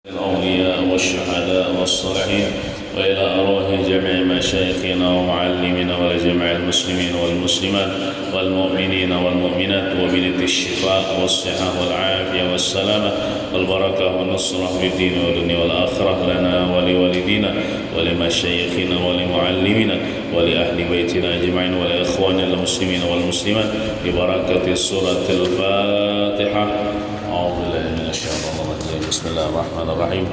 الأولياء والشهداء والصالحين وإلى أرواح جميع مشايخنا ومعلمنا ولجميع المسلمين والمسلمات والمؤمنين والمؤمنات وبنية الشفاء والصحة والعافية والسلامة والبركة والنصرة في الدين والدنيا والآخرة لنا ولوالدينا ولمشايخنا ولمعلمنا ولأهل بيتنا أجمعين ولإخواننا المسلمين والمسلمات ببركة سورة الفاتحة. أعوذ بالله من الشيطان الرجيم. بسم الله الرحمن الرحيم.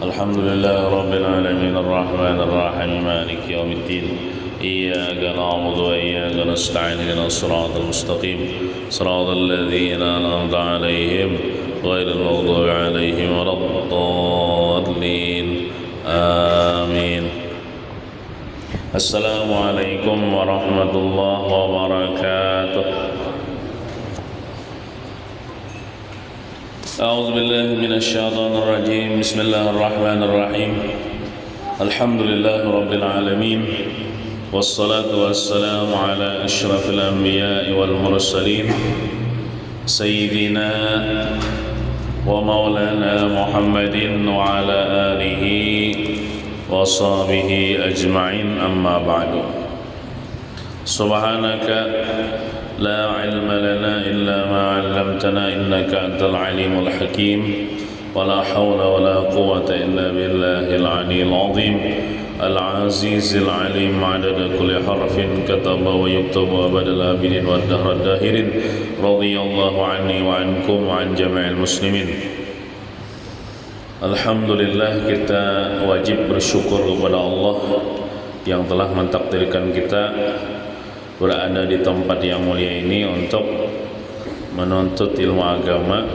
الحمد لله رب العالمين الرحمن الرحيم مالك يوم الدين. إياك نعبد وإياك نستعين اهدنا الصراط المستقيم صراط الذين أنعمت عليهم غير المغضوب عليهم ولا الضالين آمين. السلام عليكم ورحمة الله وبركاته. أعوذ بالله من الشيطان الرجيم. بسم الله الرحمن الرحيم. الحمد لله رب العالمين والصلاة والسلام على أشرف الأنبياء والمرسلين سيدنا ومولانا محمد وعلى آله وصحبه أجمعين. أما بعد. سبحانك لا علم لنا إلا ما علمتنا إنك أنت العليم الحكيم ولا حول ولا قوة إلا بالله العلي العظيم العزيز العليم عدد كل حرف كتب ويكتب أبد الآبدين والدهر الداهرين. رضي الله عني وعنكم وعن جميع المسلمين. Alhamdulillah, kita wajib bersyukur kepada Allah yang telah mentakdirkan kita berada di tempat yang mulia ini untuk menuntut ilmu agama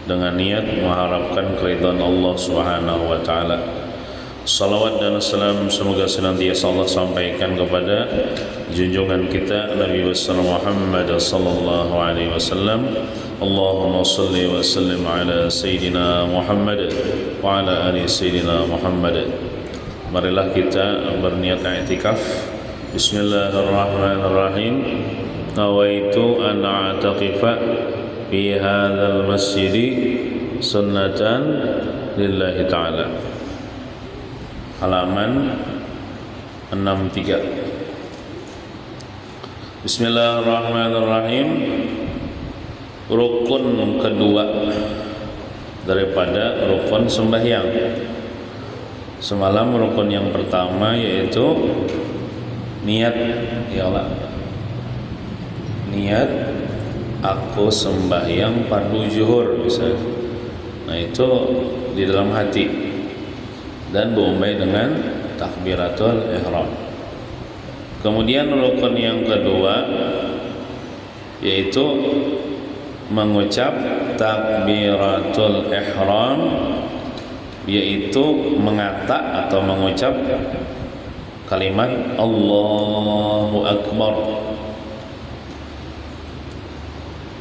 dengan niat mengharapkan keridhaan Allah Subhanahu wa taala. Salawat dan salam semoga senantiasa Allah sampaikan kepada junjungan kita Nabi besar Muhammad sallallahu alaihi wasallam. Allahumma salli wa sallim ala sayyidina Muhammad wa ala ali sayyidina Muhammad. Marilah kita berniat i'tikaf. Bismillahirrahmanirrahim. Nawaitu an a'taqifa fi hadzal masjid sunnatan lillahi ta'ala. Halaman 63. Bismillahirrahmanirrahim. Rukun kedua daripada rukun sembahyang. Semalam rukun yang pertama yaitu niat, ya Allah, niat aku sembahyang fardu zuhur bisa. Nah itu di dalam hati dan diumbai dengan takbiratul ihram. Kemudian rukun yang kedua yaitu mengucap takbiratul ihram, yaitu mengata atau mengucap kalimat Allahu Akbar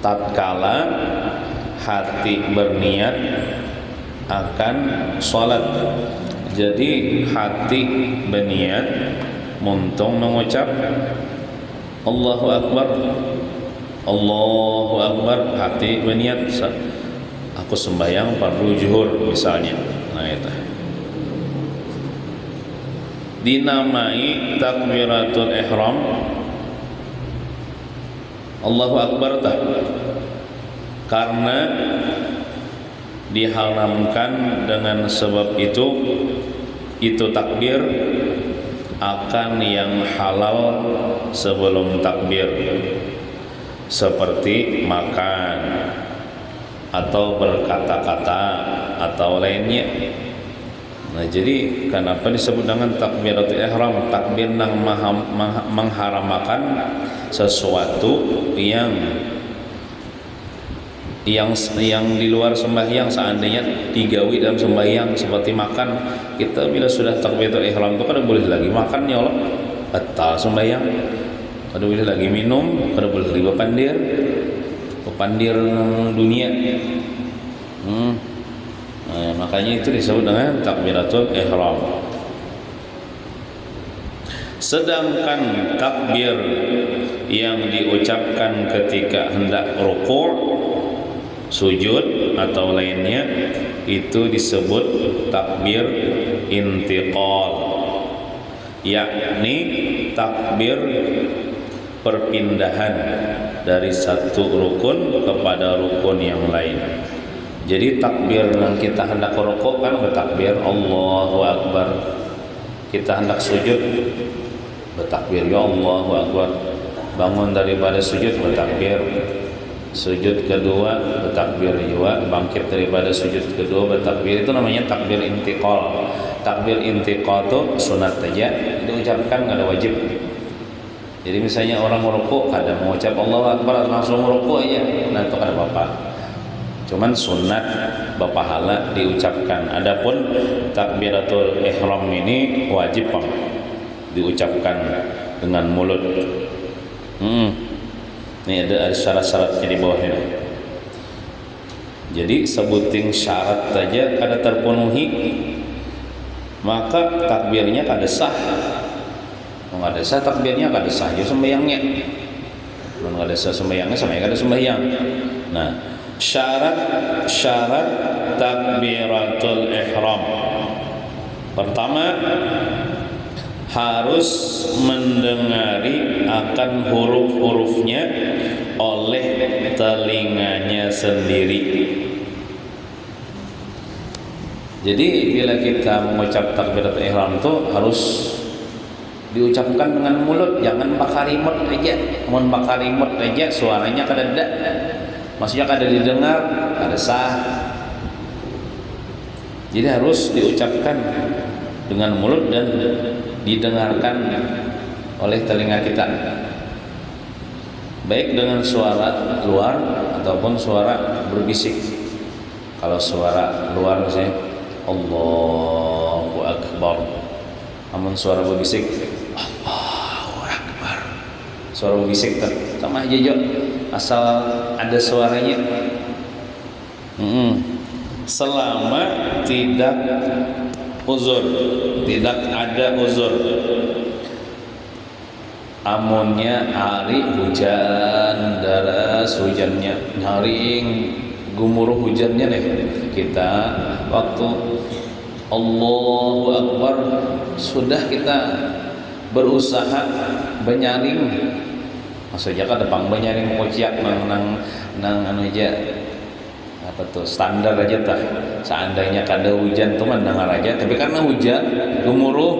tatkala hati berniat akan sholat. Jadi hati berniat muntung mengucap Allahu Akbar, Allahu Akbar, hati berniat aku sembahyang fardu zuhur misalnya. Nah itu dinamai takbiratul ihram Allahu Akbar karena diharamkan dengan sebab itu takbir akan yang halal sebelum takbir, seperti makan atau berkata-kata atau lainnya. Nah jadi kenapa disebut dengan takbiratul ihram? Takbir yang mengharamakan sesuatu yang di luar sembahyang. Seandainya digawi dalam sembahyang seperti makan, kita bila sudah takbiratul ihram itu kada boleh lagi makan, ya Allah, batal sembahyang. Kada boleh lagi minum, kada boleh lagi bepandir dunia. Nah, makanya itu disebut dengan takbiratul ihram. Sedangkan takbir yang diucapkan ketika hendak rukuk, sujud atau lainnya itu disebut takbir intiqal, yakni takbir perpindahan dari satu rukun kepada rukun yang lain. Jadi takbir yang kita hendak rukuk kan bertakbir Allahu Akbar, kita hendak sujud bertakbir ya Allahu Akbar, bangun daripada sujud bertakbir, sujud kedua bertakbir juga, bangkit daripada sujud kedua bertakbir. Itu namanya takbir intiqal. Takbir intiqal itu sunat saja, diucapkan nggak ada wajib. Jadi misalnya orang merukuk ada mengucap Allahu Akbar langsung merukuk aja, nah itu kada apa-apa. Cuman sunat berpahala diucapkan. Adapun takbiratul ihram ini wajib Bang, diucapkan dengan mulut. Ini ada syarat-syaratnya di bawah ini. Jadi sebuting syarat saja kada terpenuhi, maka takbirnya kada sah. Kalau ada sah takbirnya kada sah juga sembahyangnya. Kalau ada sah sembahyangnya sama kada sembahyang. Nah, syarat takbiratul ihram. Pertama, harus mendengari akan huruf-hurufnya oleh telinganya sendiri. Jadi bila kita mengucap takbiratul ihram itu harus diucapkan dengan mulut, jangan pakai remote aja. Mun pakai remote aja suaranya kada ada. Maksudnya kada didengar, kada sah. Jadi harus diucapkan dengan mulut dan didengarkan oleh telinga kita, baik dengan suara luar ataupun suara berbisik. Kalau suara luar misalnya Allahu Akbar, namun suara berbisik Allahu Akbar, suara berbisik sama aja jo, asal ada suaranya. Selama tidak uzur, tidak ada uzur. Amunnya hari hujan deras, hujannya nyaring gumuruh hujannya nih, kita waktu Allahu Akbar sudah kita berusaha menyaring, maksudnya kan depan menyaring kociak nang anu aja apa tuh standar aja tah. Seandainya kada hujan tuh mendengar aja, tapi karena hujan gemuruh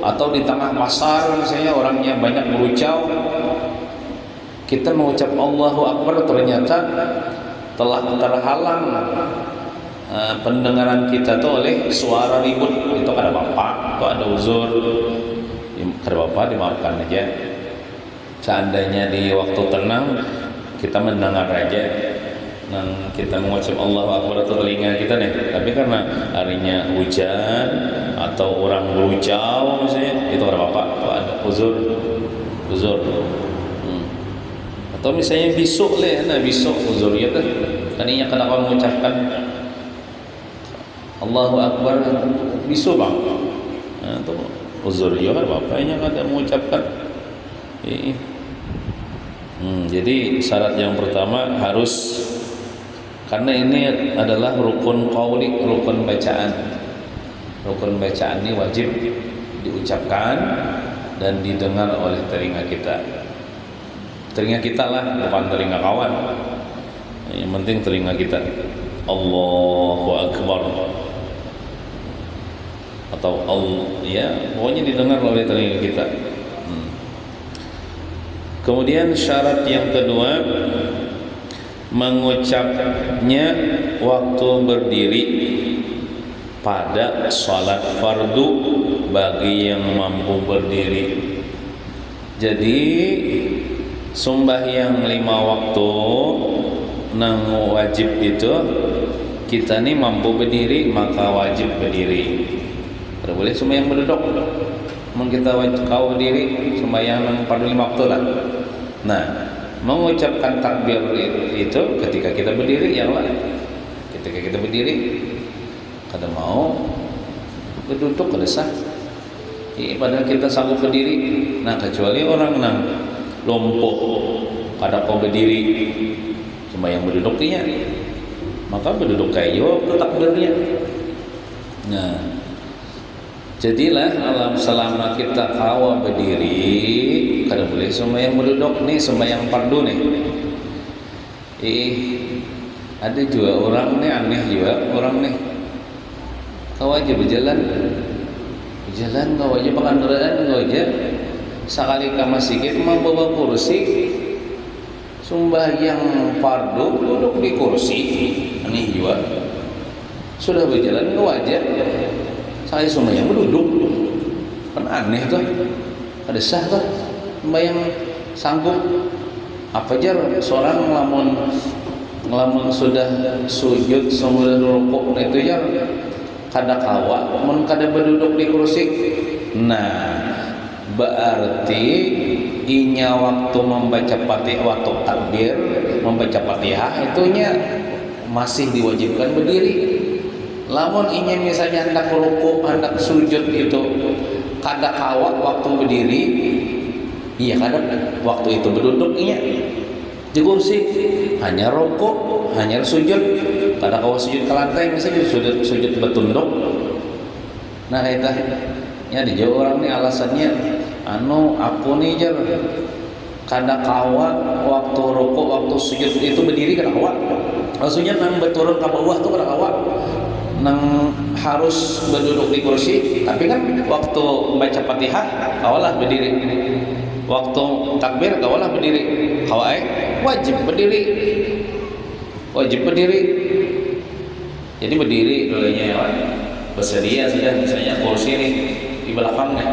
atau di tengah pasar misalnya orangnya banyak berucau, kita mengucap Allahu Akbar ternyata telah terhalang pendengaran kita tuh oleh suara ribut, itu kada apa-apa, itu ada uzur, kada apa-apa, dimaafkan aja. Seandainya di waktu tenang kita mendengar aja, nang kita mengucap Allahu Akbar atau telinga kita nih, tapi karena harinya hujan atau orang berucau misalnya, itu kada apa-apa, kalau ada uzur. Atau misalnya besok besok uzurnya tuh tadinya kenapa mengucapkan Allahu Akbar besok Bang, nah itu uzur ya kan apa nya kada mengucapkan. Jadi syarat yang pertama harus, karena ini adalah rukun qauli, rukun bacaan. Rukun bacaan ini wajib diucapkan dan didengar oleh telinga kita. Telinga kita lah, bukan telinga kawan. Yang penting telinga kita. Allahu Akbar. Atau pokoknya didengar oleh telinga kita. Kemudian syarat yang kedua, mengucapnya waktu berdiri pada salat fardu bagi yang mampu berdiri. Jadi sembahyang 5 waktu nang wajib itu kita nih mampu berdiri maka wajib berdiri. Tidak boleh sembahyang berduduk. Mun kita wajib kau berdiri sembahyang nang fardu 5 waktu lah. Nah, mengucapkan takbir itu ketika kita berdiri ya Allah. Ketika kita berdiri kada mau berduduk kada sah. Padahal kita sanggup berdiri. Nah, kecuali orang nang lumpuh kada kau berdiri sembahyang berduduk dia. maka berduduk kayak waktu takbirnya. Nah, jadilah alam selama kita kawa berdiri, kada boleh sembahyang berduduk nih, sembahyang fardu nih. Ada juga orang nih aneh juga orang nih. Kau aja berjalan kau aja pengandaraan kau aja sekali ke masjid mau bawa kursi sembahyang fardu duduk di kursi aneh juga. Sudah berjalan kau aja saya sembahyang berduduk kan aneh tuh. Ada sah tuh sembahyang sanggup apa aja seorang ngelamun sudah sujud sudah rukuk itu ya kada kawa mun kada berduduk di kursi. Nah berarti inya waktu membaca Fatihah, waktu takbir membaca Fatihah itunya masih diwajibkan berdiri. Lamun inya misalnya hendak rukuk hendak sujud itu kada kawa waktu berdiri, iya kada waktu itu berduduk inya di kursi, hanya rukuk hanya sujud, kada kawa sujud ke lantai misalnya sujud bertunduk. Nah kita ya dijauh orang nih alasannya aku nih jar kada kawa waktu rukuk waktu sujud itu berdiri kada kawa, maksudnya nang berturun ke bawah tuh kada kawa, nang harus berduduk di kursi. Tapi kan waktu baca Fatihah kawalah berdiri, waktu takbir kawalah berdiri, wajib berdiri, jadi berdiri dulunya ya, bersedia sudah misalnya kursi nih di belakangnya,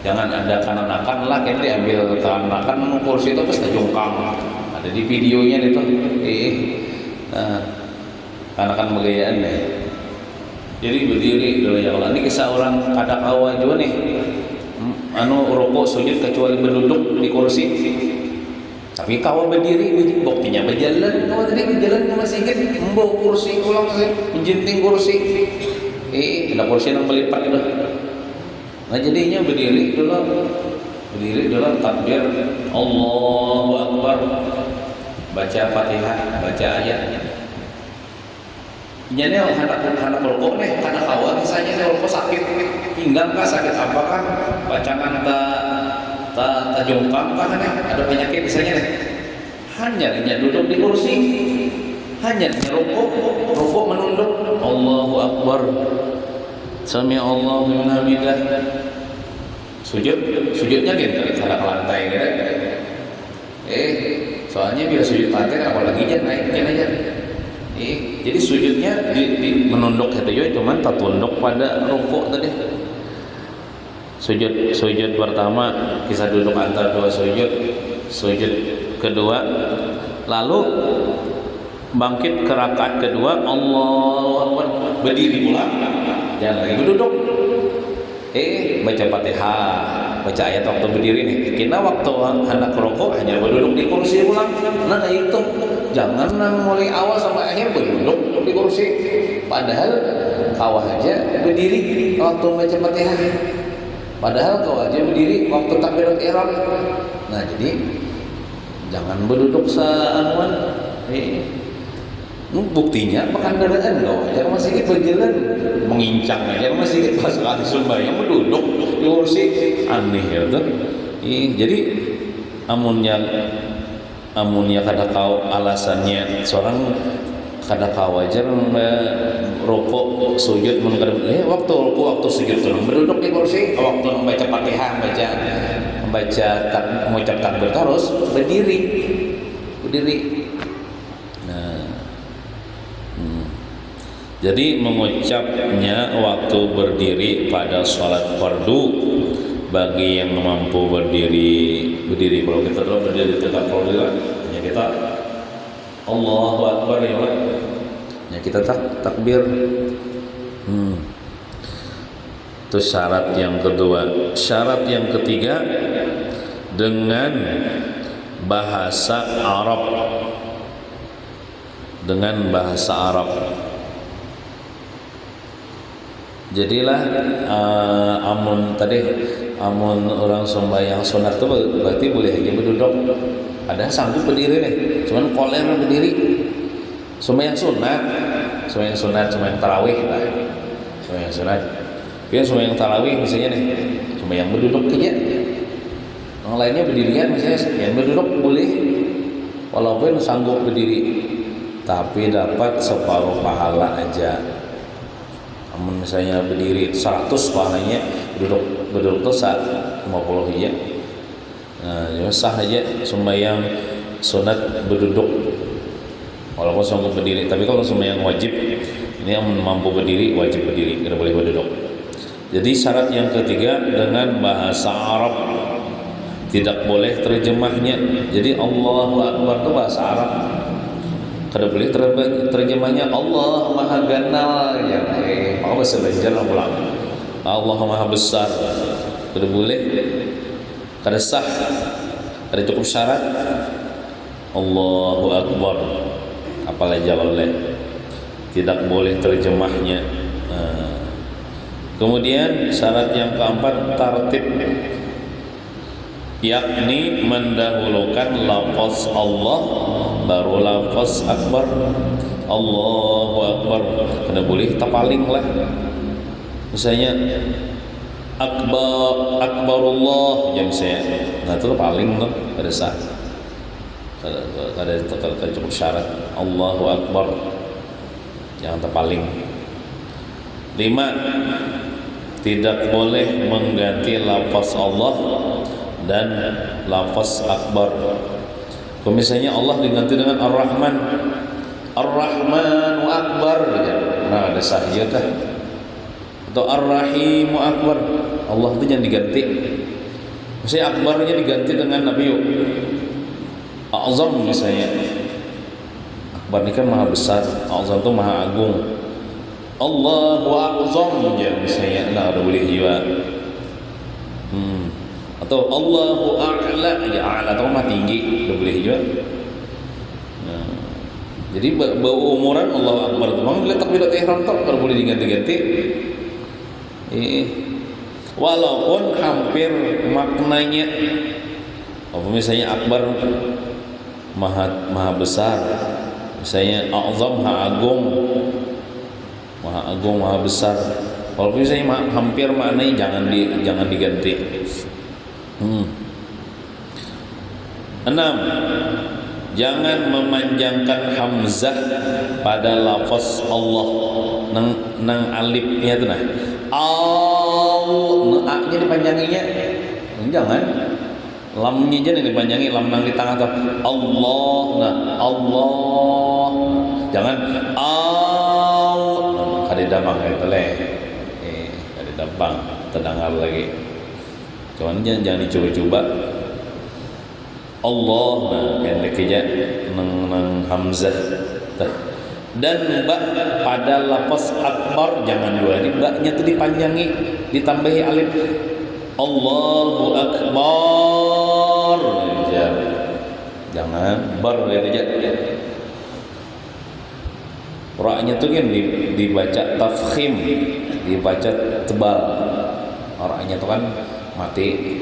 jangan ada kanan-kanan lah, kita diambil kanan-kanan kursi itu terus terjungkang, ada di videonya itu, nah kanan-kanan begayaan deh. Jadi berdiri dulu ya Allah. Ini kisah orang kada kawa juga nih. Rukuk sujud kecuali berduduk di kursi. Tapi kawa berdiri, buktinya berjalan. Kawa tadi berjalan ke masjid, membawa kursi pulang sih, menjinting kursi. Ada kursi yang melipat dah. Nah jadinya berdiri dulu takbir Allahu Akbar, baca Fatihah, baca ayat. Jadi hendak rukuk nih, kada kawa misalnya nih rukuk sakit pinggang kah, sakit apakah, bacangan tak jongkang kah nih, ada penyakit misalnya nih, hanya duduk di kursi, hanya rukuk menunduk, Allahu Akbar, Sami Allahu liman hamidah, sujudnya gitu, kada ke lantai gitu. Soalnya bila sujud lantai apalagi naikin aja. Jadi sujudnya di menunduk itu ya, cuman tak tunduk pada rukuk tadi. Sujud pertama kisah duduk antara dua sujud kedua, lalu bangkit ke rakaat kedua, Allahu Akbar, berdiri pula, jangan lagi berduduk. Baca Fatihah, baca ayat waktu berdiri nih. Kita waktu hendak rukuk hanya berduduk di kursi pulang. Nah itu jangan mulai awal sampai akhir berduduk di kursi. Padahal kau aja berdiri waktu baca Fatihah. Padahal kau aja berdiri waktu takbiratul ihram. Nah jadi jangan berduduk saanuan. Buktinya pekandaraan kau aja masih berjalan mengincang aja masih pas kali sembahyang berduduk di kursi, aneh ya tuh. Jadi amunnya kada kau alasannya seorang kada kau aja rukuk sujud waktu sujud tuh berduduk di kursi, waktu membaca Fatihah mengucap takbir harus berdiri. Jadi mengucapnya waktu berdiri pada sholat fardu bagi yang mampu berdiri. Kalau kita telah berdiri tegak fardu hanya kita Allahu Akbar ya Allah, hanya kita takbir. Itu syarat yang kedua. Syarat yang ketiga dengan bahasa Arab. Jadilah amun orang sembahyang sunat itu berarti boleh aja berduduk. Ada sanggup berdiri nih, cuman koler berdiri. Sembahyang sunat, sembahyang tarawih lah, sembahyang sunat. Biar sembahyang tarawih misalnya nih, sembahyang berduduk aja. Yang lainnya berdirian misalnya, yang berduduk boleh, walaupun sanggup berdiri, tapi dapat separuh pahala aja. Namun misalnya berdiri 100 pahalanya, berduduk itu 50 aja. Nah, sah aja sembahyang sunat berduduk. Walaupun sanggup berdiri, tapi kalau sembahyang wajib ini yang mampu berdiri wajib berdiri, tidak boleh berduduk. Jadi syarat yang ketiga dengan bahasa Arab, tidak boleh terjemahnya. Jadi Allahu Akbar itu bahasa Arab, kada boleh terjemahnya Allah Maha Ganal ya. Maka bahasa belajar ulang Allah Maha Besar, kada boleh, kada sah, kada cukup syarat Allahu Akbar. Apalagi boleh, tidak boleh terjemahnya. Kemudian syarat yang keempat tartib, yakni mendahulukan lafaz Allah baru lafaz akbar. Allahu Akbar, tidak boleh tapaling lah. Misalnya akbarullah jam saya, nah itu paling tuh pada saat kada cukup syarat Allahu Akbar, jangan terpaling. 5. Tidak boleh mengganti lafaz Allah dan lafaz akbar. Kalau misalnya Allah diganti dengan Ar-Rahman, Ar-Rahmanu Akbar, nah ada sahih kah? Atau Ar-Rahimu Akbar, Allah itu jangan diganti. Misalnya akbarnya diganti dengan Nabi A'zam misalnya. Akbar ini kan maha besar, A'zam itu maha agung. Allahu A'zam ya misalnya, nah ada boleh juga. Atau Allahu A'la ya, A'la itu maha tinggi, udah boleh juga. Nah, jadi berumuran Allahu Akbar itu memang bila takbiratul ihram tak kalau boleh diganti-ganti. Walaupun hampir maknanya, apa misalnya akbar maha besar, misalnya a'zam maha agung, maha besar. Walaupun misalnya hampir maknanya jangan diganti. 6. Jangan memanjangkan hamzah pada lafaz Allah. Nang alifnya itu nah. A-nya dipanjanginya. Jangan. Lamnya aja dipanjangi, lam nang di tengah tuh. Allah. Nah, Allah. Jangan kada damang itu leh. Kada damang, terdengar lagi. Cuman jangan dicoba-coba. Allah, nah pendek aja nang hamzah. Dan ba pada lafaz akbar jangan dua, ba-nya tuh dipanjangi, ditambahi alif. Allahu Akbar. Jangan bar aja. Ra-nya tuh kan dibaca tafkhim, dibaca tebal. Ra-nya tuh kan mati,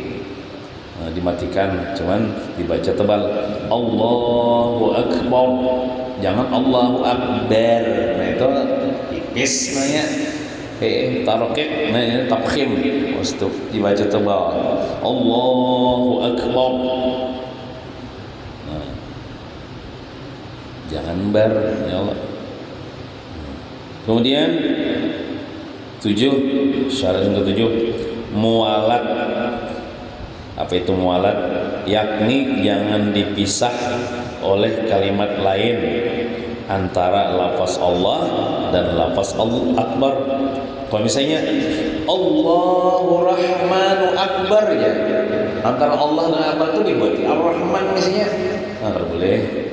dimatikan, cuman dibaca tebal. Allahu Akbar, jangan Allahu Akbar. Nah itu tipis namanya, tarokek, nah ini tafkhim, untuk dibaca tebal. Allahu Akbar, nah, jangan bar ya Allah. Kemudian 7, syarat yang ke-7, mualat. Apa itu mualat? Yakni jangan dipisah oleh kalimat lain antara lafaz Allah dan lafaz Allah Akbar. Kalau misalnya Allahu Rahmanu Akbar ya, antara Allah dan Akbar itu dibuat Ar-Rahman misalnya, nah boleh.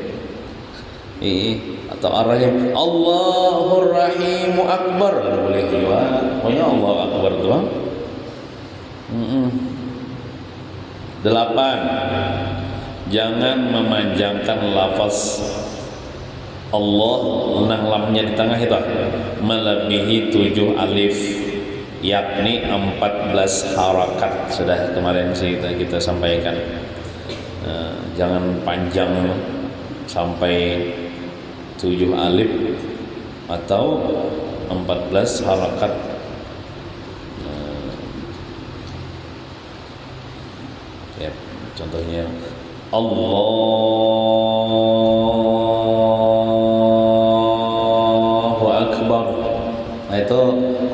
Atau Ar-Rahim, Allahur Rahimu Akbar, boleh juga. Pokoknya Allah Akbar doang. 8. Jangan memanjangkan lafaz Allah nang lamnya di tengah itu melebihi 7 alif, yakni 14 harakat. Sudah kemarin kita sampaikan. Jangan panjang sampai 7 alif atau 14 harakat. Ya, contohnya Allahu Akbar. Nah itu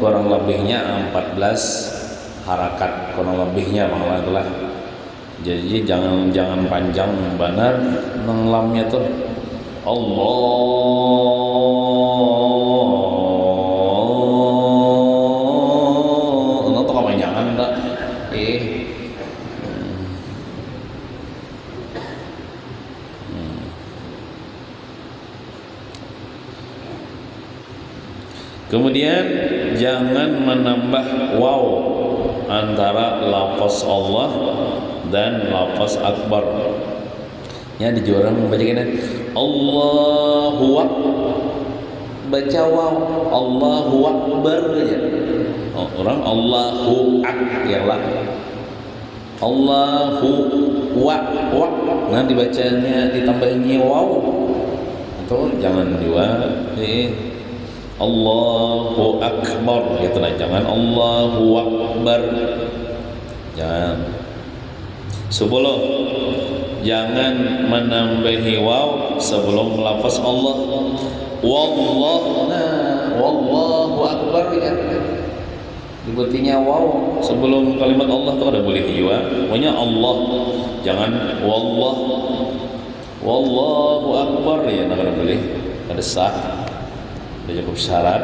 kurang lebihnya 14 harakat, kurang lebihnya malah itulah. Jadi jangan panjang benar lamnya tuh. Allah itu kepanjangan enggak? Kemudian jangan menambah waw antara lafaz Allah dan lafaz akbar. Ya di orang membaca gini, Allahu Akbar, baca waw, Allahu Akbar ya. Orang Allahu Akbar ya lah. Allahu wa. Nah dibacanya ditambahnya waw. Atau jangan dua. Allahu Akbar gitu lah, jangan Allahu Akbar, jangan. 10. Jangan menambahi waw sebelum lafaz Allah. Wallahu Akbar ya. Dibetinya waw sebelum kalimat Allah tuh ada boleh juga. Pokoknya Allah, jangan wallahu Akbar ya, nah ada boleh, ada sah. Ada cukup syarat.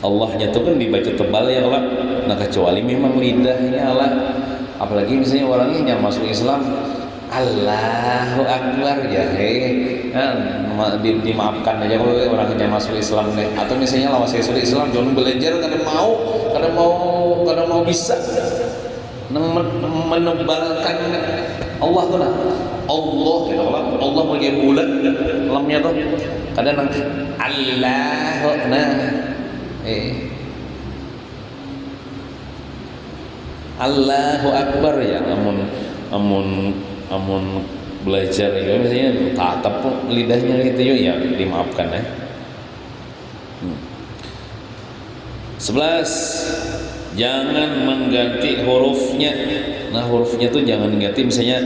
Allahnya itu kan dibaca tebal ya Allah. Nah kecuali memang lidahnya Allah. Apalagi misalnya orangnya yang masuk Islam, Allahu Akbar ya, dimaafkan aja kalau orangnya masuk Islam deh. Atau misalnya lawas masuk Islam, jangan belajar kadang mau bisa menebalkan Allah tuh nah. Allah gitu Allah punya bulat lamnya tuh kadang Allah Allahu Akbar ya. Amun belajar ya misalnya tatap lidahnya gitu ya dimaafkan ya. 11. Jangan mengganti hurufnya. Nah hurufnya tuh jangan diganti, misalnya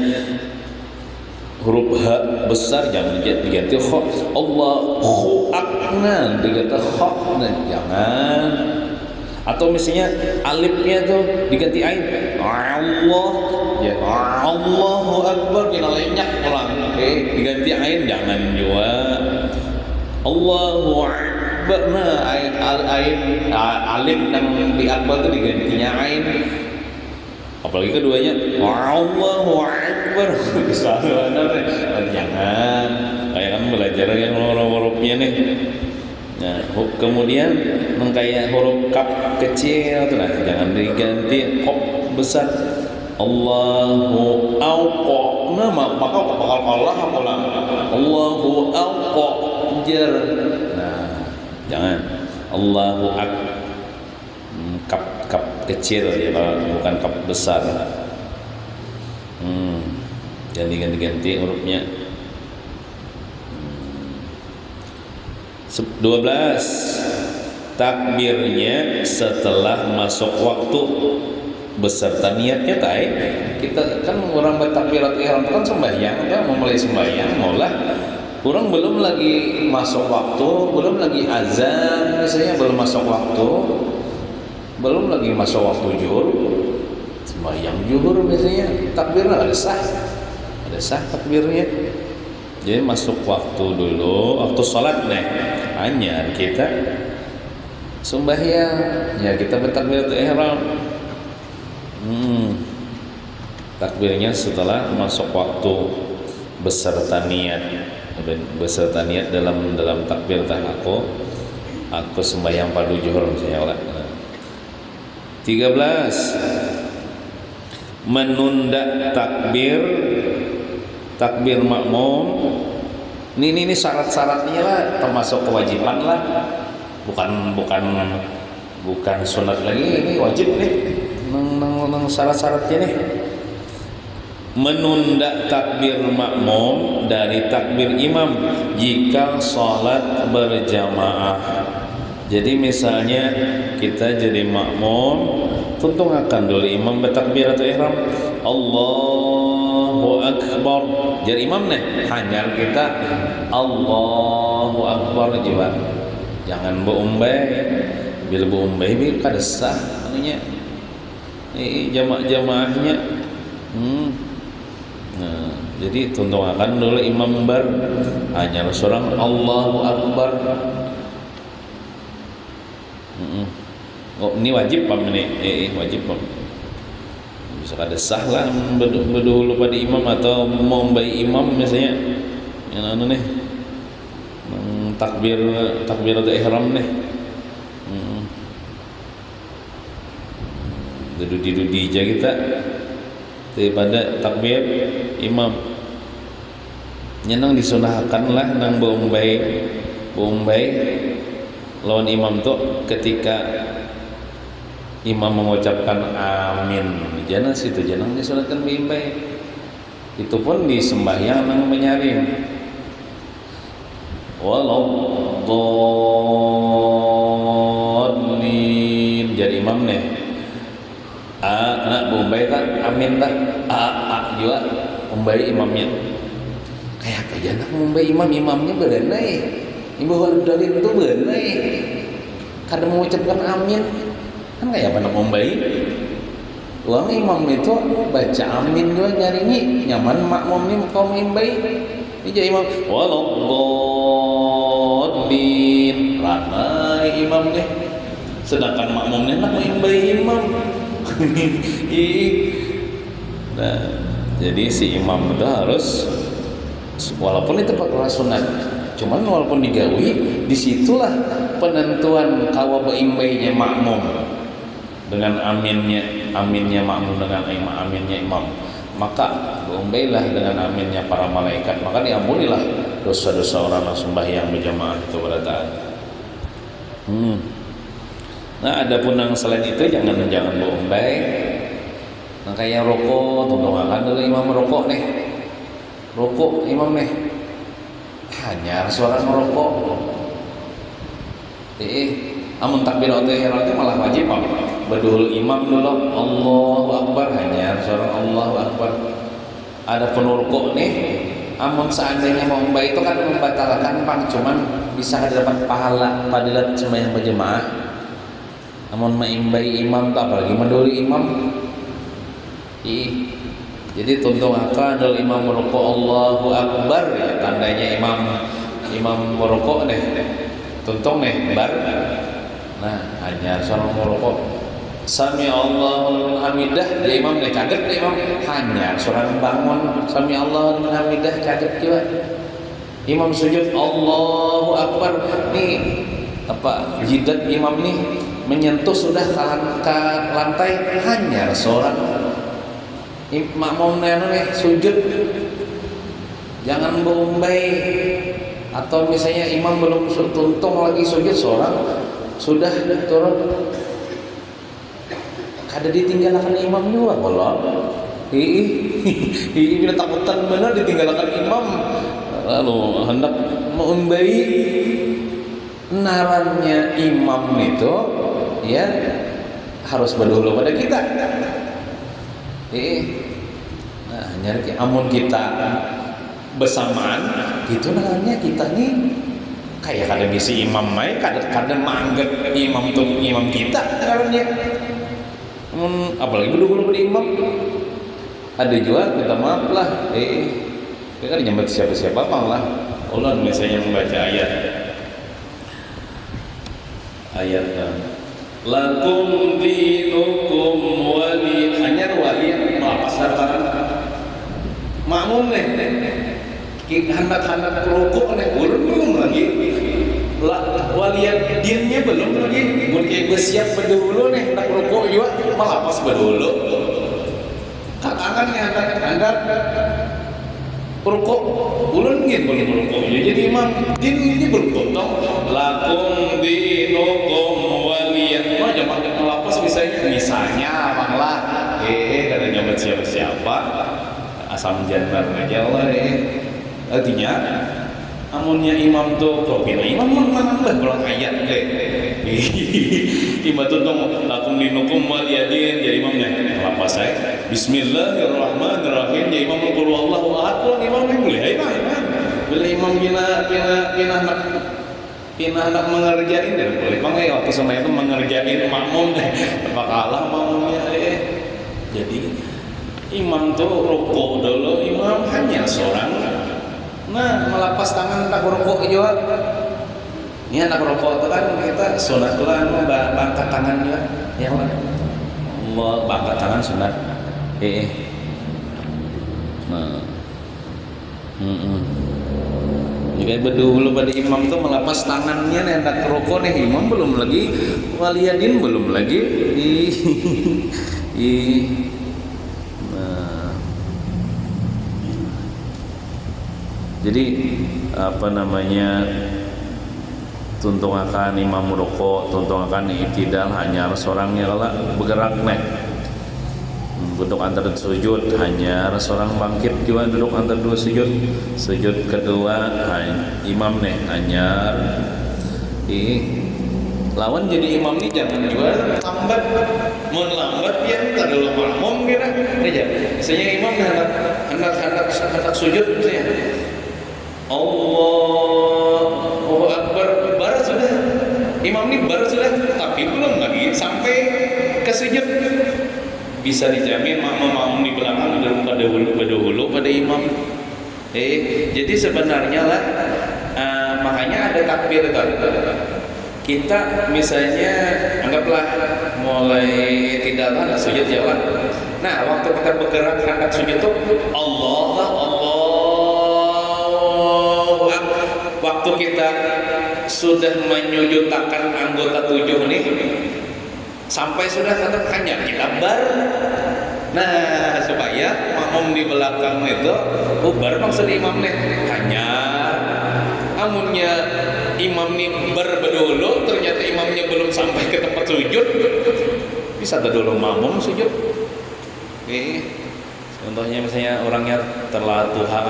huruf H besar jangan diganti kha. Allahu Akbar diganti kha, nah jangan. Atau misalnya alifnya tuh diganti ain, Allah ya, Allahu Akbar kita lenyak ulang, diganti ain jangan juga. Allahu Akbar. Nah, alif yang di akbar itu digantinya ain. Apalagi keduanya Allahu Akbar. Jangan. Kayak kan belajar yang huruf-hurufnya nih. Nah, kemudian kayak huruf kaf kecil tuh nah, jangan diganti kop besar. Allahu Akbar. Nah, maka bakal Allah apalah. Allahu Akbar. Nah, jangan Allahu Akbar kap kecil ya, bukan kap besar. Jangan diganti hurufnya. 12. Takbirnya setelah masuk waktu beserta niatnya tay. Kita kan orang bertakbirat ihram itu kan sembahyang, kan memulai sembahyang maulah orang belum lagi masuk waktu, belum lagi azan misalnya, belum masuk waktu, belum lagi masuk waktu zuhur, sembahyang zuhur misalnya, takbirnya ada sah takbirnya. Jadi masuk waktu dulu, waktu sholat nih, hanya kita sembahyang, ya kita bertakbiratul ihram. Takbirnya setelah masuk waktu beserta niat. Beserta niat dalam takbir tah aku sembahyang padu zuhur misalnya lah. 13. Menunda takbir makmum. Ini syarat-syaratnya lah, termasuk kewajiban lah. Bukan sunat lagi, ini wajib nih. nang syarat-syaratnya nih. Menunda takbir makmum dari takbir imam jika sholat berjamaah. Jadi misalnya kita jadi makmum, tuntungakan dulu imam bertakbiratul ihram, Allahu Akbar. Jadi imam nih, hanya kita Allahu Akbar juga. Jangan beumbai, bila beumbai bi kada sah anunya. Jamaah-jamaahnya. Nah, jadi tuntungakan dulu imam bar, hanya seorang Allahu Akbar. Oh, ini wajib pam ini, wajib pam. Bisa kada sah lah berdahulu pada imam atau mau bayi imam misalnya. Yang anu nih, takbiratul ihram nih. Duduk-duduk aja kita daripada takbir imam. Nyenang disunahkan lah nang bombay lawan imam tuh ketika imam mengucapkan amin jangan situ jangan disunahkan bombay. Itu pun di sembahyang nang menyaring waladdallin. Jadi imam nih anak bombay tak amin tak juga bombay imamnya kayak aja nak bombay imamnya berenai ibu dalil itu berenai kadang mengucapkan amin kan kayak apa nak bombay uang imam itu baca amin juga nyaringi nyaman makmumnya kaum bombay ini jadi imam waladdallin ranai imamnya sedangkan makmumnya nak bombay imam. Nah, jadi si imam itu harus walaupun itu perkara sunat, cuman walaupun digawi, disitulah penentuan kawa beimbainya makmum dengan aminnya makmum dengan aminnya imam. Maka beimbailah dengan aminnya para malaikat, maka diampunilah dosa-dosa orang yang sembahyang berjamaah itu pada taat. Nah, adapun yang selain itu jangan bombay. Nah, kayak rokok, tuntungakan dulu imam rokok nih. Rokok imam nih. Hanya suara ngerokok. Amun takbiratul ihram itu malah wajib berdahulu imam dulu Allahu Akbar, hanya suara Allahu Akbar. Ada penurukok nih. Amun seandainya mau bombay itu kan membatalkan cuman bisa dapat pahala fadilat sembahyang berjamaah. Namun maimbai imam tak apalagi menduli imam. Jadi tuntungakan dal imam merokok Allahu Akbar ya, tandanya imam merokok deh. Tuntung nih bar. Nah, hanya seorang merokok Sami Allahu liman hamidah, dia imam deh kaget deh imam. Hanya seorang bangun Sami Allahu liman hamidah kaget juga. Imam sujud Allahu Akbar nih apa jidat imam nih menyentuh sudah ke lantai hanya seorang makmum nih sujud jangan bombay. Atau misalnya imam belum tuntung lagi sujud seorang sudah turun kada ditinggalkan imam juga kalau bila takutan benar ditinggalkan imam lalu hendak bombay. Narannya imam itu ya harus berdahulu pada kita. Nah, nyari amun kita bersamaan gitu namanya kita nih kayak kada bisi imam mai kada manggap imam tuh imam kita namanya. Apalagi berdahulu pada imam. Ada juga minta maaf lah. Kita kan nyambat siapa-siapa lah. Allah misalnya membaca ayatnya lakum dinukum wali hanya wali apa sartaran makmum nih hendak rukuk nih belum lagi walian dinnya belum lagi mungkin bersiap berdulu nih hendak rukuk juga malah pas berdulu katangannya hendak rukuk ulun gitu belum rukuk jadi imam din ini belum potong lakum dinukum waliya amunnya jangan melapas misalnya malah katanya buat siapa asam jantan aja Allah artinya amunnya imam tuh propina imam menambah pulang ayat imam tuh dong lakum dinukum waliyadin jadi imamnya melapas saya bismillahirrahmanirrahim jadi imam qul wallahu ahad pulang imamnya boleh bila imam pinah nak mengerjain dan boleh bang waktu sama itu mengerjain makmum apa kalah makmumnya jadi imam tuh rukuk dulu imam hanya seorang melepas tangan tak rukuk juga ini anak rukuk itu kan kita sunat lah bangkat tangan juga ya kan bangkat tangan sunat Jika berdahulu pada imam tuh melepas tangannya nih hendak rokok nih imam belum lagi waliyadin belum lagi jadi apa namanya tuntung akan imam rokok tuntung akan itidal hanya seorangnya lah bergerak nih duduk antara sujud hanya seorang bangkit juga duduk antara dua sujud kedua imam nih hanya lawan jadi imam nih jangan juga lambat melambat ya tak dulu makmum kira aja misalnya imam hendak sujud misalnya Allahu Akbar baru sudah imam nih baru sudah tapi belum lagi sampai ke sujud bisa dijamin makmum di belakang berdahulu pada imam. Jadi sebenarnya lah makanya ada takbir itu. Kita misalnya anggaplah mulai tidak ada sujud jalan. Nah waktu kita bergerak hendak sujud itu Allahu Akbar. Waktu kita sudah menyujudkan anggota 7 nih sampai sudah kata hanya kita bar. Nah supaya makmum di belakang itu bar maksud imam nih hanya amunnya imam nih bar berdulu ternyata imamnya belum sampai ke tempat sujud bisa dulu makmum sujud. Contohnya misalnya orangnya terlatuha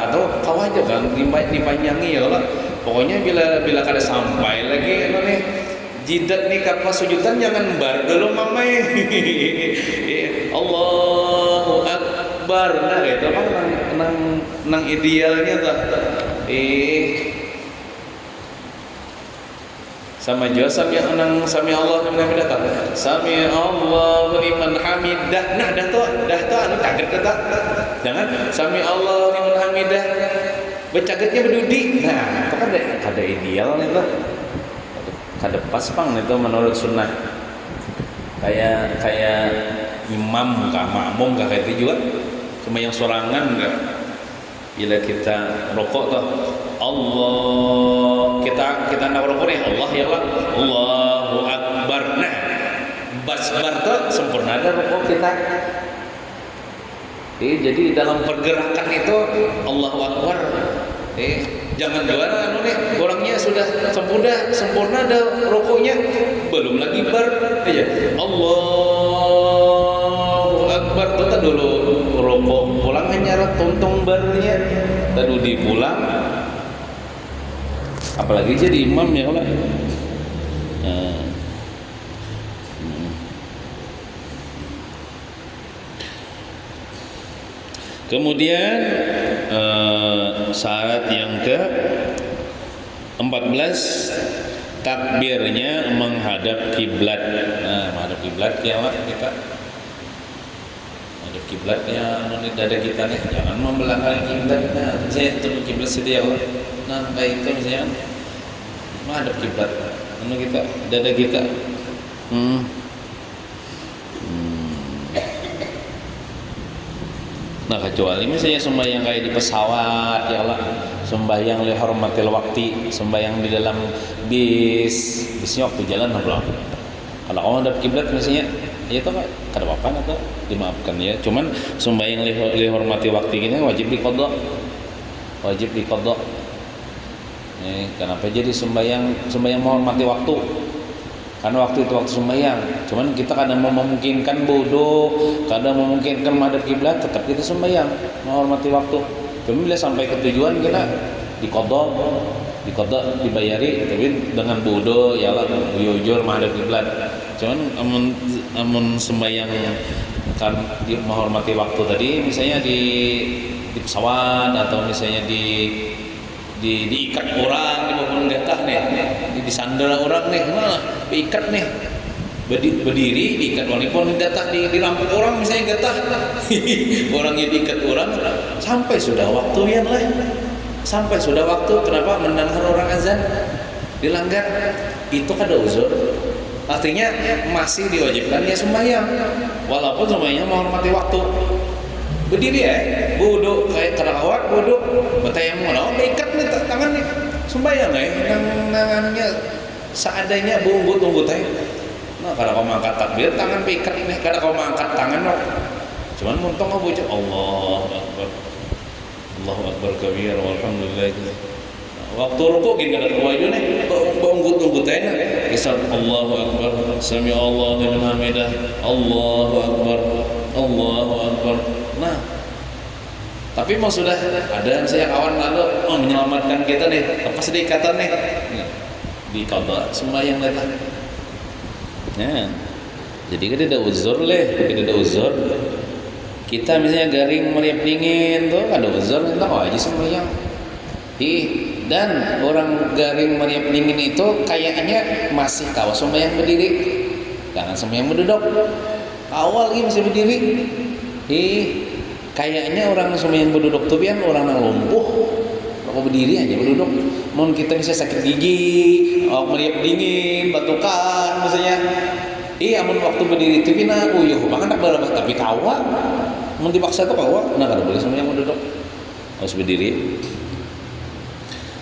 atau kau aja kan dipanjangi ya lah pokoknya bila kada sampai lagi nih jidat nih kapan sujudan jangan bar dulu mamai Allahu Akbar nah itu kan nang idealnya tak sama juga sami Allah liman hamidah sami Allah liman hamidah nah dah tu anu kaget tak jangan sami Allah liman hamidah bercagetnya berdudi nah itu kan ada idealnya tuh kada pas pang itu menurut sunnah kayak imam kah makmum kah kayak itu juga cuma yang sorangan enggak bila kita rokok tuh Allah kita nak rokok nih Allah ya Allah Allahu Akbar nah basbar tuh sempurna ada rokok kita jadi dalam pergerakan itu Allahu Akbar jangan juara anu nih orangnya sudah sempurna ada rokoknya belum lagi bar aja Allahu Akbar tuh dulu rokok pulang hanya tontong barnya tadi dipulang apalagi jadi imam ya kalau kemudian syarat yang ke-14 takbirnya menghadap kiblat. Nah, menghadap kiblat ya Pak kita. Menghadap kiblatnya anu dada kita nih, jangan membelakangi kiblat. Nah, saya tuju kiblat situ ya Allah. Nah, kayak itu misalnya menghadap kiblat. Anu kita, dada kita. Nah kecuali misalnya sembahyang kayak di pesawat ya Allah sembahyang li hormatil waktu sembahyang di dalam bisnya waktu jalan belum kalau kamu ada kiblat misalnya ya itu kada apa-apa atau dimaafkan ya cuman sembahyang li hormati waktu ini wajib diqadha kenapa jadi sembahyang menghormati waktu karena waktu itu waktu sembahyang. Cuman kita kadang memungkinkan bodoh, kadang memungkinkan menghadap kiblat, tetap kita sembahyang, menghormati waktu. Cuma bila sampai ke tujuan kita diqadha, dibayari, tapi dengan bodoh ya Allah jujur menghadap kiblat. Cuman amun sembahyang kan menghormati waktu tadi, misalnya di pesawat atau misalnya diikat orang di bangun gatah nih, disandera orang nih, malah diikat nih, berdiri diikat walaupun gatah di rampok orang misalnya gatah orangnya diikat orang sampai sudah waktu ya lah, sampai sudah waktu, kenapa mendengar orang azan dilanggar, itu kada uzur, artinya masih diwajibkan ya sembahyang walaupun sembahyang menghormati waktu. Berdiri ya, bodoh kayak terawat bodoh, bertayamum, ikat nih tangan nih, sembahyang nangannya seadanya bunggut teh. Nah, kada kau mangkat takbir, tangan ikat nih, kada kau mangkat tangan no. Cuman muntong kau bocah Allahu Akbar kabir, walhamdulillah. Waktu rukuk gini kada kau aja nih, bunggut teh nih. Isar Allahu Akbar, sami Allahu liman hamidah, Allahu Akbar. Nah, tapi mau sudah ada saya kawan lalu menyelamatkan kita nih, lepas di ikatan nih, di qadha sembahyang datang. Nah, jadi kita ada uzur kita misalnya garing meriap dingin tuh ada uzur, kita aja sembahyang. Dan orang garing meriap dingin itu kayaknya masih kawal sembahyang berdiri, jangan sembahyang berduduk. Awal ini masih berdiri. Kayaknya orang sembahyang berduduk tuh kan orang yang lumpuh. Kalau berdiri aja berduduk. Mun kita bisa sakit gigi, meriap dingin, batukan misalnya. Amun waktu berdiri itu pina uyuh banget nak berapa tapi kawa. Mun dipaksa tuh kawa, nah kada boleh sembahyang berduduk. Harus berdiri.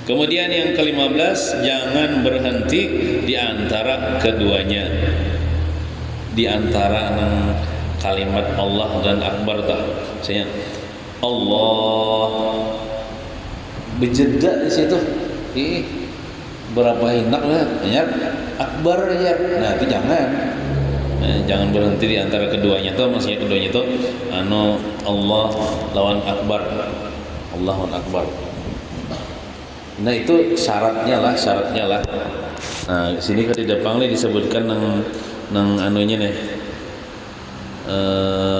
Kemudian yang ke-15, jangan berhenti di antara keduanya. Di antara kalimat Allah dan Akbar tah. Misalnya Allah bejeda di situ. Berapa hendak lah, hanya Akbar aja. Nah, itu jangan. Jangan berhenti di antara keduanya tuh, maksudnya keduanya tuh Allah lawan Akbar. Allahu Akbar. Nah, itu syaratnya lah. Nah, sini kan di depan nih disebutkan nang anunya nih.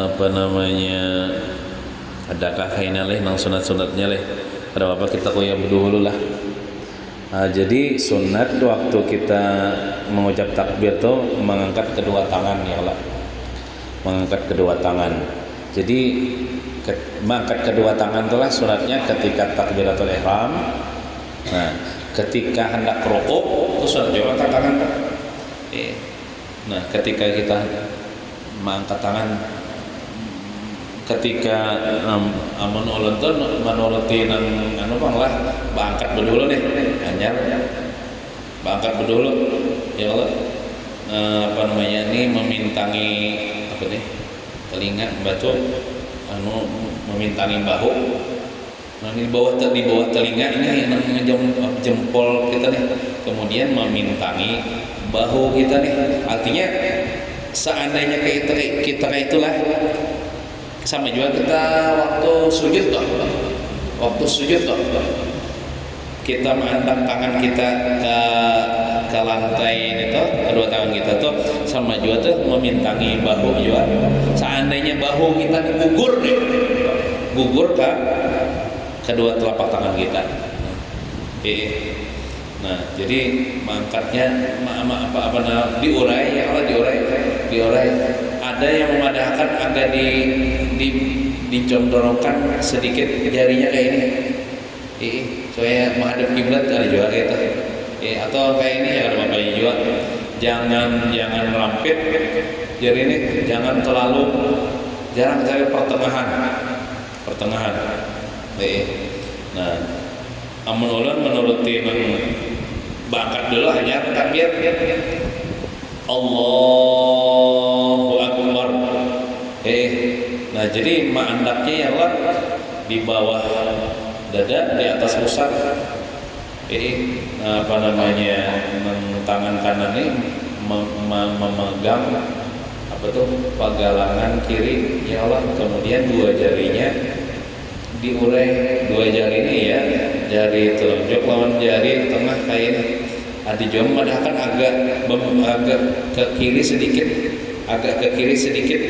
Apa namanya, adakah kainnya leh nang sunat-sunatnya leh, ada apa kita koya dulu lah. Jadi sunat waktu kita mengucap takbir tuh mengangkat kedua tangan ya Allah, mengangkat kedua tangan. Jadi mengangkat kedua tangan itulah sunatnya ketika takbiratul ihram. Nah, ketika hendak rukuk itu sunat juga angkat tangan. Nah, ketika kita mengangkat tangan ketika amun ulun tuh menuruti nang lah bangkat bedulu nih anyar bangkat bedulu ya Allah, apa namanya ini memintangi apa nih telinga batu memintangi bahu. Nah, di bawah telinga ini yang jempol kita nih, kemudian memintangi bahu kita nih, artinya seandainya kita itulah sama juga kita waktu sujud toh kita mengangkat tangan kita ke lantai itu, kedua tangan kita tuh sama juga tuh memintangi bahu juga. Seandainya bahu kita gugur ke kedua telapak tangan kita. Nah, jadi mengangkatnya diurai ya Allah, diurai. Ada yang memadahkan agak dicondorongkan sedikit jarinya kayak ini. Supaya menghadap kiblat ada juga kayak itu. Atau kayak ini ya ada bapaknya juga. Jangan merampit jari ini, jangan terlalu jarang cari pertengahan. Nah, amun ulun menuruti bangkat dulu hanya takbir Allahu Akbar. Nah, jadi ma'andaknya ya Allah di bawah dada, di atas pusat. Apa namanya, tangan kanan ini memegang apa tuh pagalangan kiri ya Allah, kemudian dua jarinya diulek, dua jari ini ya, jari telunjuk lawan jari tengah kayak ini. Adi jom madahkan agak ke kiri sedikit, agak ke kiri sedikit.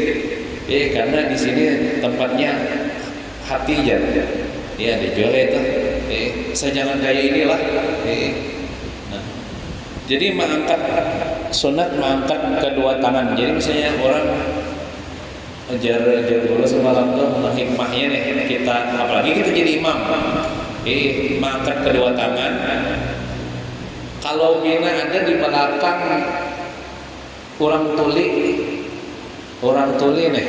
Karena di sini tempatnya hati ya. Ya dijual itu. Saya jangan kayak inilah. Nah, jadi mengangkat sunat, mengangkat kedua tangan. Jadi misalnya orang ajar dulu semalam tuh hikmahnya nih kita, apalagi kita jadi imam. Mengangkat kedua tangan. Kalau bina ada di belakang orang tuli nih,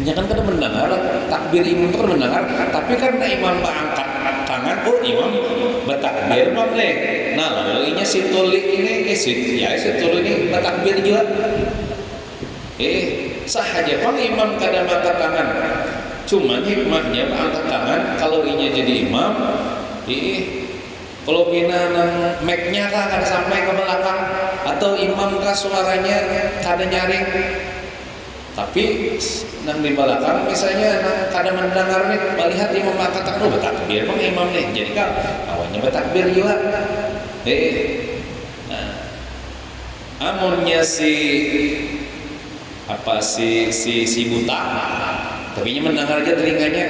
jangan kada mendengar takbir imam itu kan mendengar, tapi karena imam mengangkat tangan, imam bertakbir bang nih. Nah lalu si tuli ini, si tuli ini bertakbir juga. Sah aja bang imam kada mengangkat tangan. Cuman hikmahnya mengangkat tangan kalau inya jadi imam, kalau bina nang mic-nya kah kada sampai ke belakang, atau imam kah suaranya kada nyaring, tapi nang di belakang misalnya nang kada mendengar nih, melihat imam angkat tangan, bertakbir bang imam nih, jadi kan awalnya bertakbir juga. Amunnya si buta, tapi mendengar aja telinganya.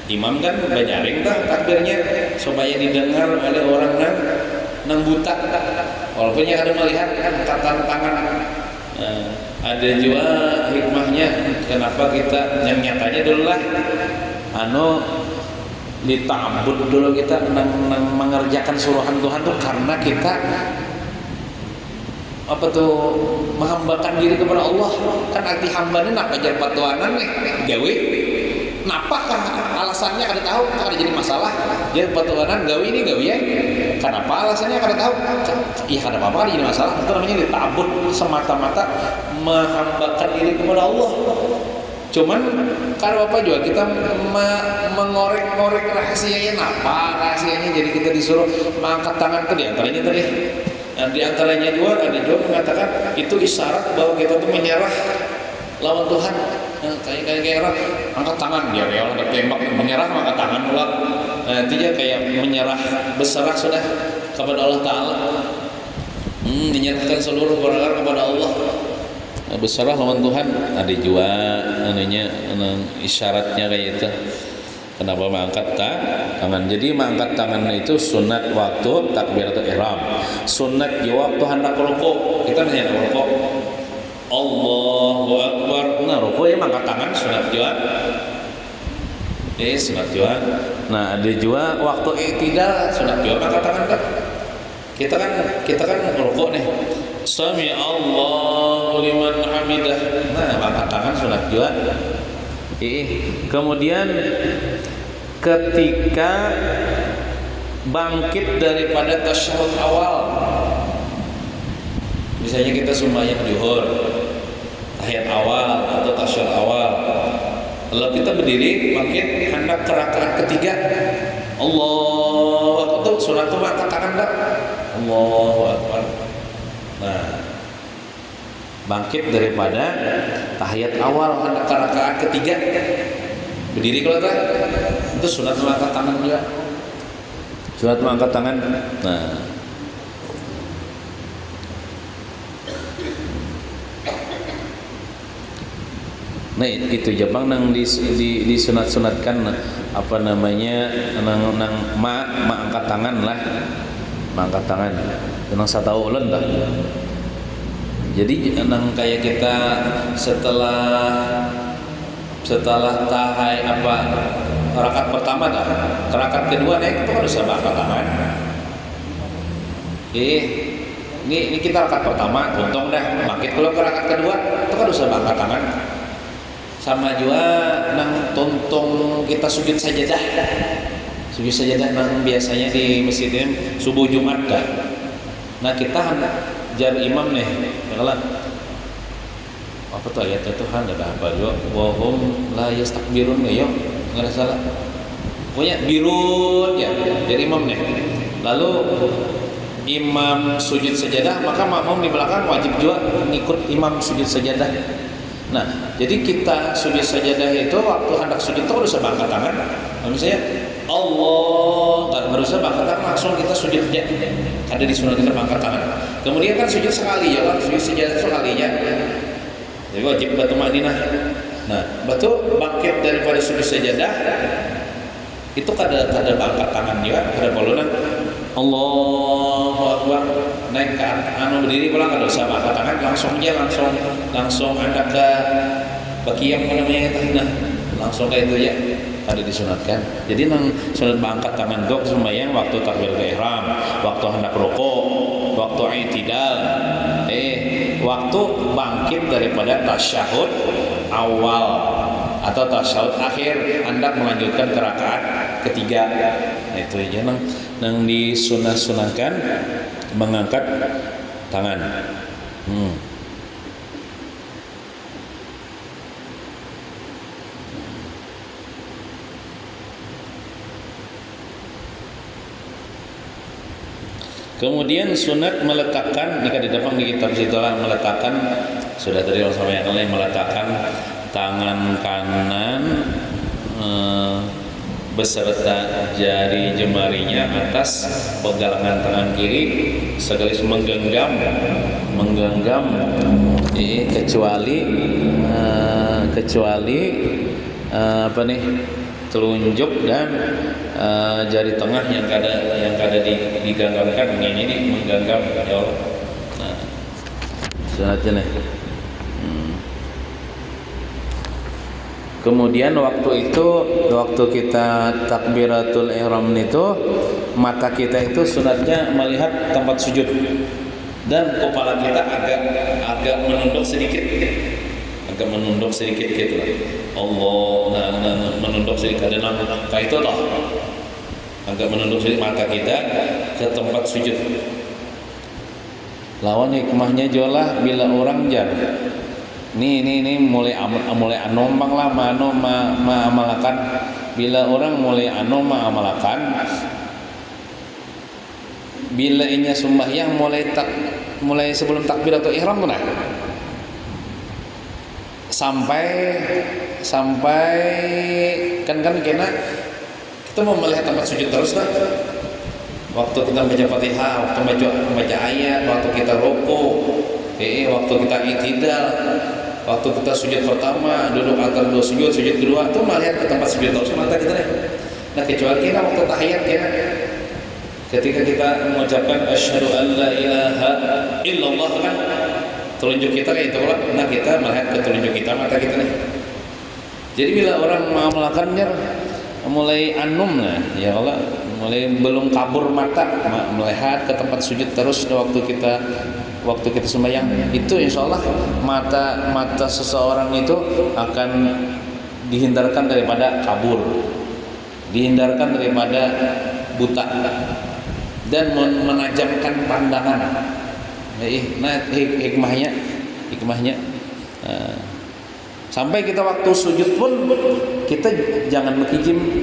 Imam kan banyaring dah takbirnya supaya didengar oleh orang nang buta, walaupun yang ada melihat angkatan tangan. Ada juga hikmahnya kenapa kita yang nyatanya dulu lah ditambut dulu kita nang mengerjakan suruhan Tuhan tuh karena kita menghambakan diri kepada Allah. Kan arti hamba ini nak ajar patuanan nih gawe. Napakah alasannya kada tahu, kada jadi masalah. Dia patuanan gawe ini gawe ya. Kenapa alasannya kada tahu? Iya kada apa-apa, jadi masalah. Itu namanya ditabut semata-mata menghambakan diri kepada Allah. Cuman kada apa juga kita mengorek-ngorek rahasianya, napa rahasianya, jadi kita disuruh mengangkat tangan ke diantaranya tadi. Dan diantaranya juga ada juga mengatakan itu isyarat bahwa kita tuh menyerah lawan Tuhan. Kayak orang angkat tangan, dia orang tembak menyerah angkat tangan pula. Nantinya kayak menyerah, berserah sudah kepada Allah Ta'ala. Menyerahkan seluruh perkara kepada Allah, berserah lawan Tuhan. Ada juga isyaratnya kayak itu. Kenapa mengangkat tangan? Jadi mengangkat tangan itu sunat waktu takbiratul ihram, sunat di waktu hendak rukuk. Kita hanya rukuk, Allahu Akbar. Nah rukuk ya mengangkat tangan sunat juga. Sunat juga. Nah ada juga waktu i'tidal sunat juga mengangkat tangan kan. Kita kan rukuk nih. Sami Allahu liman hamidah. Nah mengangkat tangan sunat juga. Kemudian ketika bangkit daripada tasyahud awal, misalnya kita sembahyang zuhur, tahiyat awal atau tasyahud awal, lalu kita berdiri bangkit hendak ke rakaat ketiga, Allahu Akbar, sunat itu angkat tangan dah, Allahu Akbar. Nah bangkit daripada tahiyat awal hendak ke rakaat ketiga, berdiri kalau tak itu sunat mengangkat tangan juga, sunat mengangkat tangan. Nah itu jabang nang di sunat-sunatkan apa namanya nang angkat tangan lah, mengangkat tangan nang satau ulun dah. Jadi nang kayak kita setelah tahai rakaat pertama dah, ke rakaat kedua naik itu harus angkat tangan. Ini kita rakaat pertama, untung dah bangkit kalau ke rakaat kedua itu harus angkat tangan. Sama juga nang tuntung kita sujud sajadah nang biasanya di masjid ini subuh Jumat dah. Nah kita jar imam nih, kalau apa tuh ayatnya Tuhan ada apa juga, wahum la yastakbirun ya, nggak ada salah. Pokoknya birun ya, jadi imam nih. Lalu imam sujud sajadah, maka makmum di belakang wajib juga ngikut imam sujud sajadah. Nah, jadi kita sujud sajadah itu waktu hendak sujud itu harus angkat tangan. Misalnya Allah, nggak harus angkat tangan, langsung kita sujud aja. Ada di sunat kita angkat tangan. Kemudian kan sujud sekali ya, sujud sajadah sekali ya. Jadi wajib batu madinah. Nah, batu bangkit daripada sujud sajadah itu kada angkat tangan juga, kada bolunan. Allahu Akbar, naik ke anu berdiri pulang kada usah angkat tangan, langsung anda ke bakiyam namanya itu, nah langsung kayak itu ya, ada disunatkan. Jadi nang sunat mengangkat tangan dok sembahyang waktu takbiratul ihram, waktu hendak rukuk, waktu i'tidal, waktu bangkit daripada tasyahud awal atau tasyahud akhir hendak melanjutkan ke rakaat ketiga. Nah, itu aja nang disunah-sunahkan mengangkat tangan. Kemudian sunat meletakkan, jika di depan di kitab situlah meletakkan, sudah tadi sama yang lain, meletakkan tangan kanan beserta jari jemarinya atas pegangan tangan kiri sekaligus menggenggam kecuali apa nih, telunjuk dan jari tengah yang kada digenggamkan, ini menggenggam ya Allah. Nah, sunatnya nih. Kemudian waktu kita takbiratul ihram itu, mata kita itu sunatnya melihat tempat sujud dan kepala kita agak menunduk sedikit gitu lah. Allah menunduk sedikit, dan kayak itu loh, agak menunduk sedikit mata kita ke tempat sujud. Lawan hikmahnya jolah bila orang Nih mulai anombang lah amalakan. Bila orang mulai amalakan, bila inya sembahyang mulai sebelum takbiratul ihram pernah sampai kan kena kita mau melihat tempat sujud terus lah. Waktu kita baca Fatihah, waktu membaca ayat, waktu kita rukuk, waktu kita i'tidal, waktu kita sujud pertama, duduk antara dua sujud kedua, itu melihat ke tempat sujud terus mata kita nih. Nah, kecuali kita waktu tahiyat ketika kita mengucapkan asyhadu an la ilaha illallah kan telunjuk kita kayak itu lah. Nah, kita melihat ke telunjuk kita mata kita nih. Jadi bila orang mau melakukannya mulai anum lah, ya Allah, mulai belum kabur mata melihat ke tempat sujud terus waktu kita sembahyang, itu insya Allah mata seseorang itu akan dihindarkan daripada kabur, dihindarkan daripada buta, dan menajamkan pandangan. Nah, hikmahnya sampai kita waktu sujud pun kita jangan mekijim,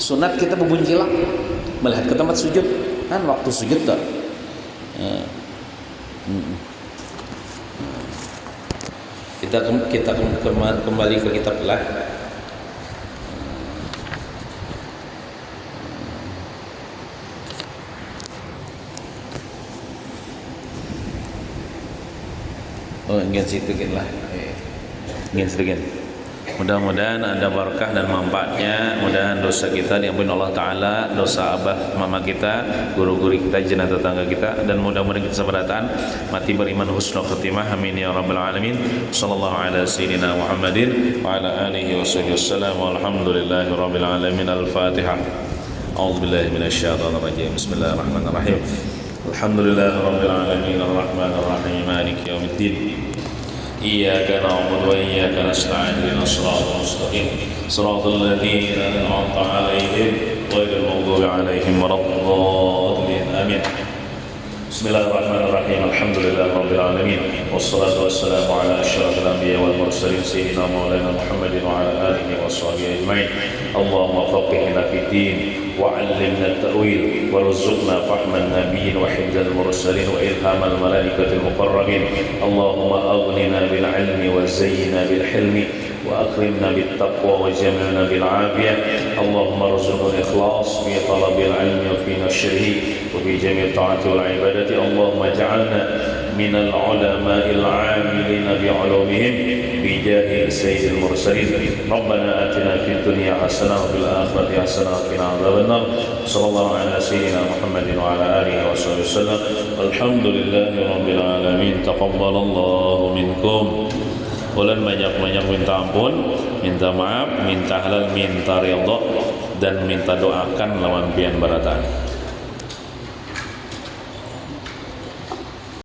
sunat kita bebuncilak melihat ke tempat sujud kan waktu sujud tak. Kita kembali ke kitab lah. Ingin situ lah. Ingin sedikit. Mudah-mudahan ada barakah dan manfaatnya. Mudah-mudahan dosa kita diampuni Allah Ta'ala, dosa abah mama kita, guru-guru kita, jenazah tetangga kita, dan mudah-mudahan kita seberatan mati beriman husnul khatimah. Amin ya rabbal alamin. Sallallahu ala sayyidina Muhammadin wa ala alihi wa sahbihi wasallam. Walhamdulillahi rabbil alamin. Al-Fatihah. A'udzubillahi minasyaitonir rajim. Bismillahirrahmanirrahim. Alhamdulillahi rabbil alamin. Ar-Rahmanir Rahim. Maliki yaumiddin. إياك نعبد وإياك نستعين اهدنا الصراط المستقيم صراط الذين أنعمت عليهم غير المغضوب عليهم ولا الضالين آمين. بسم الله الرحمن الرحيم. الرحيم الحمد لله رب العالمين والصلاة والسلام على أشرف الأنبياء والمرسلين سيدنا مولانا محمد وعلى آله وصحبه أجمعين اللهم فقهنا في الدين وعلمنا التأويل وارزقنا فهم النبيين وحفظ المرسلين وإلهام الملائكة المقربين اللهم أغننا بالعلم وزينا بالحلم وأكرمنا بالتقوى وجملنا بالعافية اللهم ارزقنا الإخلاص في طلب العلم وفي نشره وفي جميع الطاعات والعبادة اللهم اجعلنا من العلماء العاملين بعلومهم بجاه سيد المرسلين ربنا آتنا في الدنيا حسنة وفي الآخرة حسنة وقنا عذاب النار صلى الله على سيدنا محمد وعلى آله وصحبه وسلم الحمد لله رب العالمين تقبل الله منكم. Ulan banyak-banyak minta ampun, minta maaf, minta halal, minta ridha dan minta doakan lawan pian baratan.